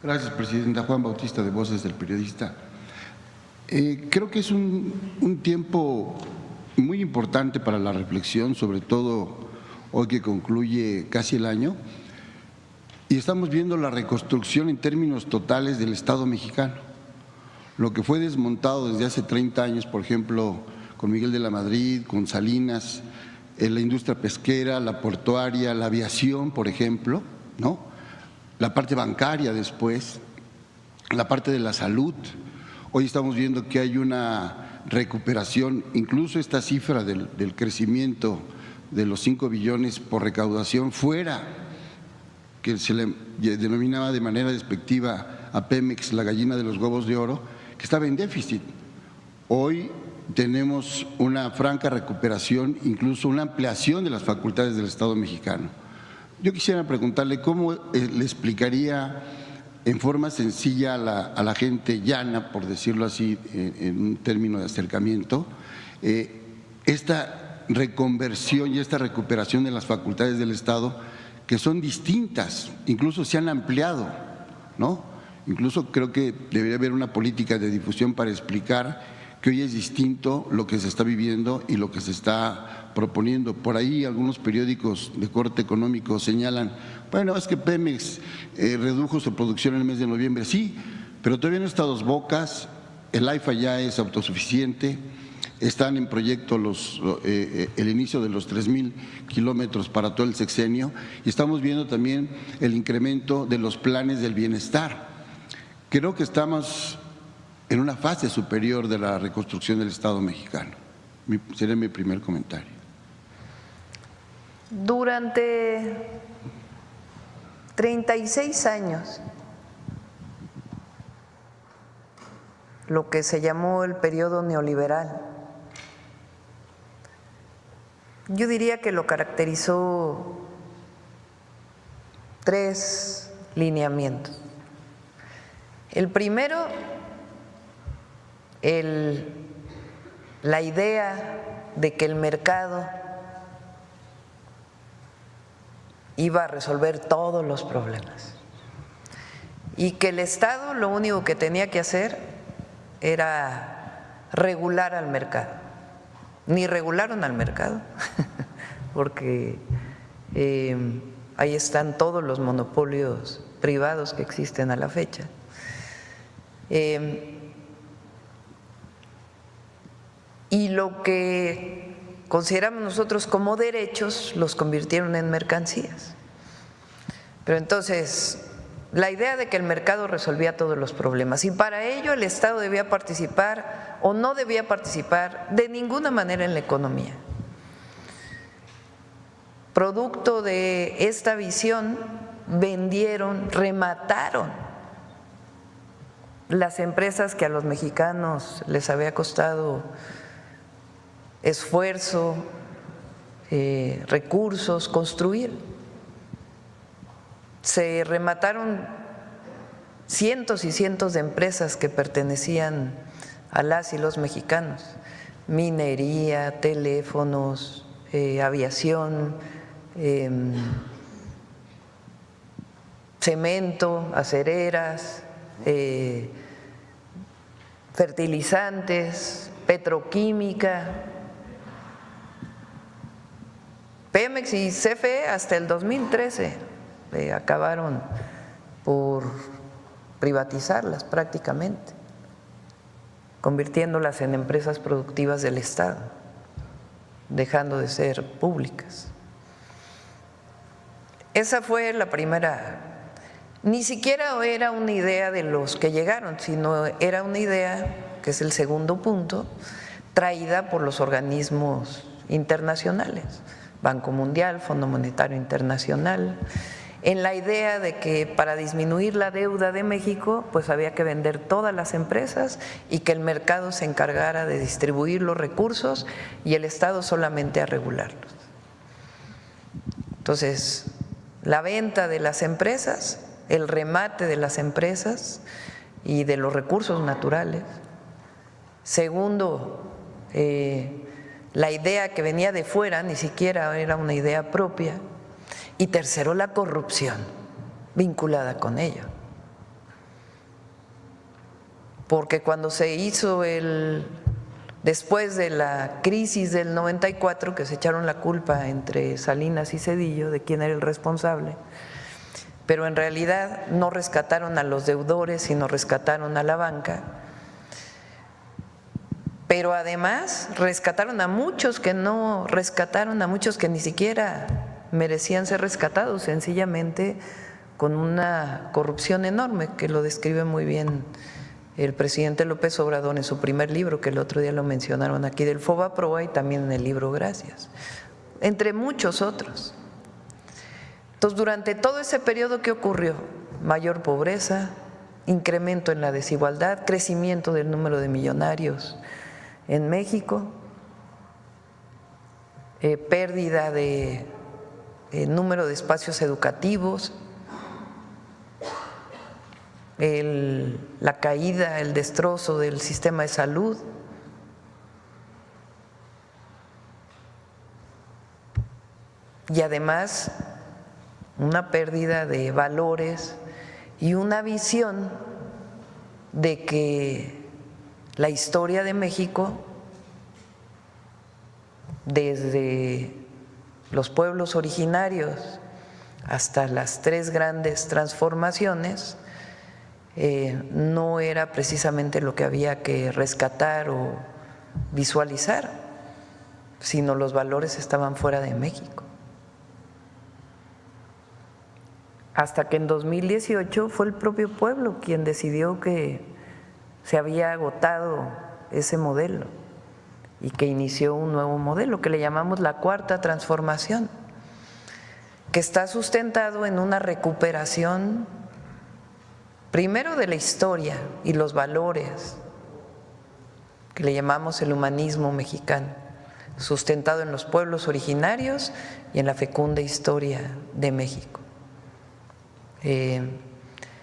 Gracias, Presidenta. Juan Bautista, de Voces del Periodista. Creo que es un tiempo muy importante para la reflexión, sobre todo hoy que concluye casi el año, y estamos viendo la reconstrucción en términos totales del Estado mexicano. Lo que fue desmontado desde hace 30 años, por ejemplo, con Miguel de la Madrid, con Salinas, la industria pesquera, la portuaria, la aviación, por ejemplo, ¿no? La parte bancaria después, la parte de la salud. Hoy estamos viendo que hay una recuperación, incluso esta cifra del crecimiento de los 5 billones por recaudación fuera, que se le denominaba de manera despectiva a Pemex la gallina de los huevos de oro, que estaba en déficit. Hoy tenemos una franca recuperación, incluso una ampliación de las facultades del Estado mexicano. Yo quisiera preguntarle cómo le explicaría en forma sencilla a la gente llana, por decirlo así, en un término de acercamiento, esta reconversión y esta recuperación de las facultades del Estado, que son distintas, incluso se han ampliado, ¿no? Incluso creo que debería haber una política de difusión para explicar que hoy es distinto lo que se está viviendo y lo que se está proponiendo. Por ahí algunos periódicos de corte económico señalan, bueno, es que Pemex redujo su producción en el mes de noviembre. Sí, pero todavía no está a Dos Bocas, el AIFA ya es autosuficiente, están en proyecto el inicio de los 3,000 kilómetros para todo el sexenio y estamos viendo también el incremento de los planes del bienestar. Creo que estamos en una fase superior de la reconstrucción del Estado mexicano. Sería mi primer comentario. Durante 36 años, lo que se llamó el periodo neoliberal, yo diría que lo caracterizó 3 lineamientos. El primero, la idea de que el mercado iba a resolver todos los problemas y que el Estado lo único que tenía que hacer era regular al mercado. Ni regularon al mercado, porque ahí están todos los monopolios privados que existen a la fecha. Y lo que consideramos nosotros como derechos los convirtieron en mercancías. Pero entonces, la idea de que el mercado resolvía todos los problemas y para ello el Estado debía participar o no debía participar de ninguna manera en la economía. Producto de esta visión, vendieron, remataron las empresas que a los mexicanos les había costado esfuerzo, recursos, construir. Se remataron cientos y cientos de empresas que pertenecían a las y los mexicanos, minería, teléfonos, aviación, cemento, acereras, fertilizantes, petroquímica. Pemex y CFE hasta el 2013 acabaron por privatizarlas prácticamente, convirtiéndolas en empresas productivas del Estado, dejando de ser públicas. Esa fue la primera. Ni siquiera era una idea de los que llegaron, sino era una idea, que es el segundo punto, traída por los organismos internacionales, Banco Mundial, Fondo Monetario Internacional, en la idea de que para disminuir la deuda de México, pues había que vender todas las empresas y que el mercado se encargara de distribuir los recursos y el Estado solamente a regularlos. Entonces, la venta de las empresas, el remate de las empresas y de los recursos naturales. Segundo, la idea que venía de fuera ni siquiera era una idea propia. Y tercero, la corrupción vinculada con ello. porque cuando se hizo después de la crisis del 94, que se echaron la culpa entre Salinas y Zedillo de quién era el responsable, pero en realidad no rescataron a los deudores, sino rescataron a la banca. Pero además rescataron a muchos que no rescataron, a muchos que ni siquiera merecían ser rescatados, sencillamente con una corrupción enorme, que lo describe muy bien el presidente López Obrador en su primer libro, que el otro día lo mencionaron aquí, del Fobaproa, y también en el libro Gracias, entre muchos otros. Entonces, durante todo ese periodo, ¿qué ocurrió? Mayor pobreza, incremento en la desigualdad, crecimiento del número de millonarios en México, pérdida de número de espacios educativos, la caída, el destrozo del sistema de salud, y además una pérdida de valores y una visión de que la historia de México, desde los pueblos originarios hasta las tres grandes transformaciones, no era precisamente lo que había que rescatar o visualizar, sino los valores estaban fuera de México. Hasta que en 2018 fue el propio pueblo quien decidió que se había agotado ese modelo y que inició un nuevo modelo que le llamamos la Cuarta Transformación, que está sustentado en una recuperación primero de la historia y los valores, que le llamamos el humanismo mexicano, sustentado en los pueblos originarios y en la fecunda historia de México.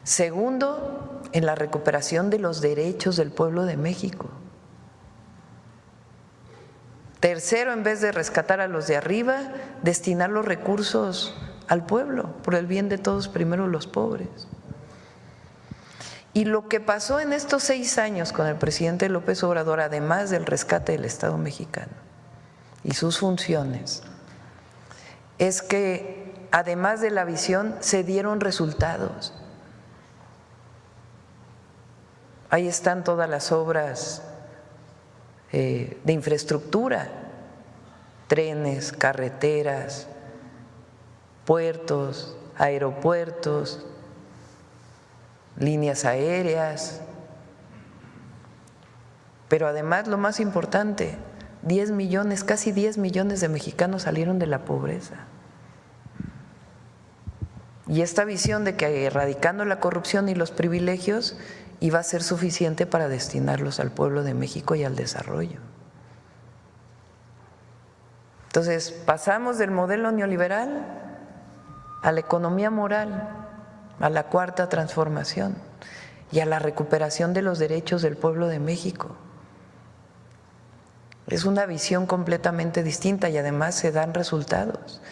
Segundo, en la recuperación de los derechos del pueblo de México. Tercero, en vez de rescatar a los de arriba, destinar los recursos al pueblo, por el bien de todos, primero los pobres. Y lo que pasó en estos 6 años con el presidente López Obrador, además del rescate del Estado mexicano y sus funciones, es que además de la visión se dieron resultados. Ahí están todas las obras de infraestructura, trenes, carreteras, puertos, aeropuertos, líneas aéreas, pero además lo más importante, 10 millones, casi 10 millones de mexicanos salieron de la pobreza. Y esta visión de que erradicando la corrupción y los privilegios iba a ser suficiente para destinarlos al pueblo de México y al desarrollo. Entonces, pasamos del modelo neoliberal a la economía moral, a la Cuarta Transformación y a la recuperación de los derechos del pueblo de México. Es una visión completamente distinta y además se dan resultados.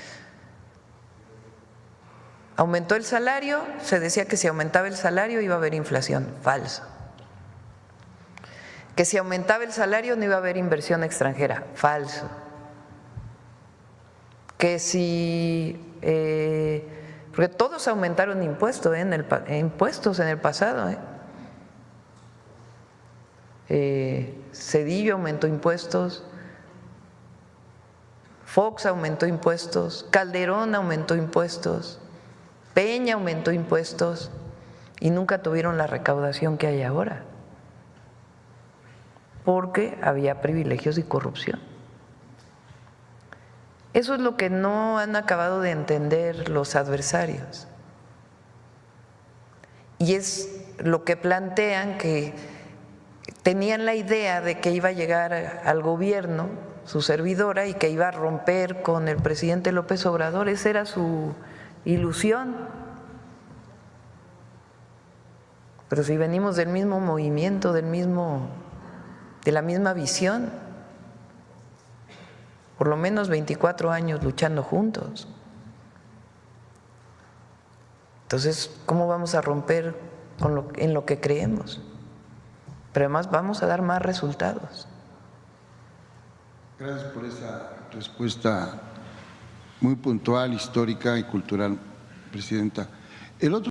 Aumentó el salario, se decía que si aumentaba el salario iba a haber inflación, falso. Que si aumentaba el salario no iba a haber inversión extranjera, falso. Que si, porque todos aumentaron impuestos en el pasado. Zedillo aumentó impuestos, Fox aumentó impuestos, Calderón aumentó impuestos, Peña aumentó impuestos y nunca tuvieron la recaudación que hay ahora, porque había privilegios y corrupción. Eso es lo que no han acabado de entender los adversarios. Y es lo que plantean, que tenían la idea de que iba a llegar al gobierno su servidora y que iba a romper con el presidente López Obrador. Esa era su ilusión. Pero si venimos del mismo movimiento, de la misma visión, por lo menos 24 años luchando juntos. Entonces, ¿cómo vamos a romper en lo que creemos? pero además vamos a dar más resultados. Gracias por esa respuesta muy puntual, histórica y cultural, Presidenta. El otro